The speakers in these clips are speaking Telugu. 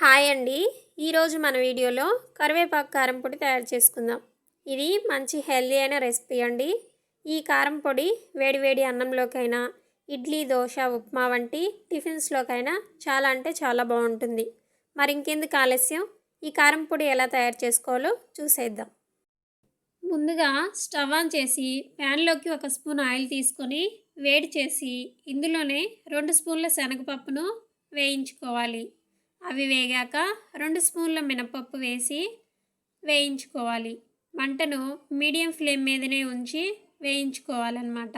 హాయ్ అండి. ఈరోజు మన వీడియోలో కరివేపాకు కారం పొడి తయారు చేసుకుందాం. ఇది మంచి హెల్దీ అయిన రెసిపీ అండి. ఈ కారం పొడి వేడివేడి అన్నంలోకైనా, ఇడ్లీ, దోశ, ఉప్మా వంటి టిఫిన్స్లోకైనా చాలా అంటే చాలా బాగుంటుంది. మరి ఇంకెందుకు ఆలస్యం, ఈ కారం పొడి ఎలా తయారు చేసుకోవాలో చూసేద్దాం. ముందుగా స్టవ్ ఆన్ చేసి ప్యాన్లోకి 1 స్పూన్ ఆయిల్ తీసుకొని వేడి చేసి ఇందులోనే 2 స్పూన్ల శనగపప్పును వేయించుకోవాలి. అవి వేగాక 2 స్పూన్ల మినపప్పు వేసి వేయించుకోవాలి. మంటను మీడియం ఫ్లేమ్ మీదనే ఉంచి వేయించుకోవాలన్నమాట.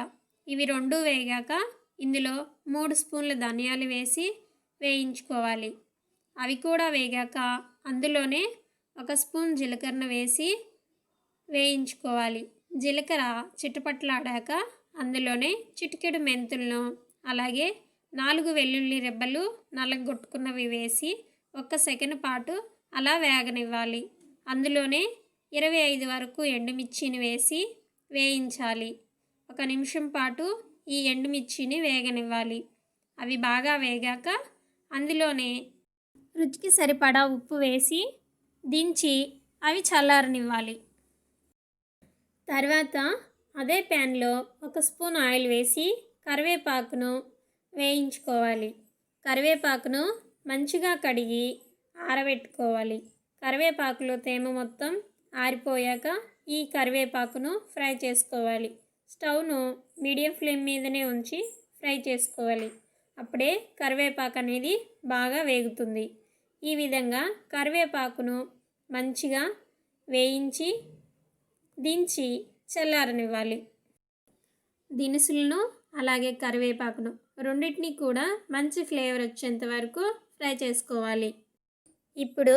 ఇవి 2 వేగాక ఇందులో 3 స్పూన్ల ధనియాలు వేసి వేయించుకోవాలి. అవి కూడా వేగాక అందులోనే 1 స్పూన్ జీలకర్ర వేసి వేయించుకోవాలి. జీలకర్ర చిటపట్లాడాక అందులోనే చిటికెడు మెంతులను, అలాగే 4 వెల్లుల్లి రెబ్బలు నల్లగొట్టుకున్నవి వేసి 1 సెకండ్ పాటు అలా వేగనివ్వాలి. అందులోనే 25 వరకు ఎండుమిర్చిని వేసి వేయించాలి. 1 నిమిషం పాటు ఈ ఎండుమిర్చిని వేగనివ్వాలి. అవి బాగా వేగాక అందులోనే రుచికి సరిపడా ఉప్పు వేసి దించి అవి చల్లారనివ్వాలి. తర్వాత అదే ప్యాన్లో 1 స్పూన్ ఆయిల్ వేసి కరివేపాకును వేయించుకోవాలి. కరివేపాకును మంచిగా కడిగి ఆరబెట్టుకోవాలి. కరివేపాకులో తేమ మొత్తం ఆరిపోయాక ఈ కరివేపాకును ఫ్రై చేసుకోవాలి. స్టవ్ను మీడియం ఫ్లేమ్ మీదనే ఉంచి ఫ్రై చేసుకోవాలి. అప్పుడే కరివేపాకు అనేది బాగా వేగుతుంది. ఈ విధంగా కరివేపాకును మంచిగా వేయించి దించి చల్లారనివ్వాలి. దినుసులను అలాగే కరివేపాకును రెండింటినీ కూడా మంచి ఫ్లేవర్ వచ్చేంత వరకు ఫ్రై చేసుకోవాలి. ఇప్పుడు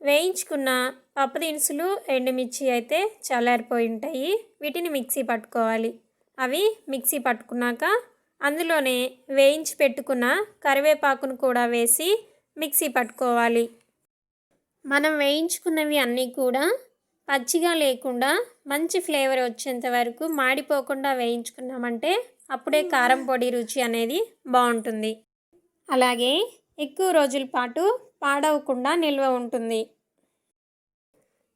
వేయించుకున్న పప్పు దినుసులు, ఎండుమిర్చి అయితే చల్లారిపోయి ఉంటాయి. వీటిని మిక్సీ పట్టుకోవాలి. అవి మిక్సీ పట్టుకున్నాక అందులోనే వేయించి పెట్టుకున్న కరివేపాకును కూడా వేసి మిక్సీ పట్టుకోవాలి. మనం వేయించుకున్నవి అన్నీ కూడా పచ్చిగా లేకుండా మంచి ఫ్లేవర్ వచ్చేంత వరకు మాడిపోకుండా వేయించుకున్నామంటే అప్పుడే కారం పొడి రుచి అనేది బాగుంటుంది. అలాగే ఎక్కువ రోజుల పాటు పాడవకుండా నిల్వ ఉంటుంది.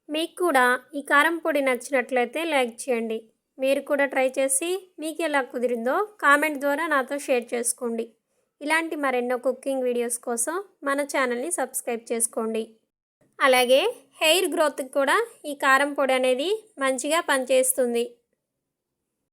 మీకు కూడా ఈ కారం పొడి నచ్చినట్లయితే లైక్ చేయండి. మీరు కూడా ట్రై చేసి మీకు ఎలా కుదిరిందో కామెంట్ ద్వారా నాతో షేర్ చేసుకోండి. ఇలాంటి మరెన్నో కుకింగ్ వీడియోస్ కోసం మన ఛానల్ని సబ్స్క్రైబ్ చేసుకోండి. అలాగే హెయిర్ గ్రోత్కి కూడా ఈ కారం పొడి అనేది మంచిగా పనిచేస్తుంది.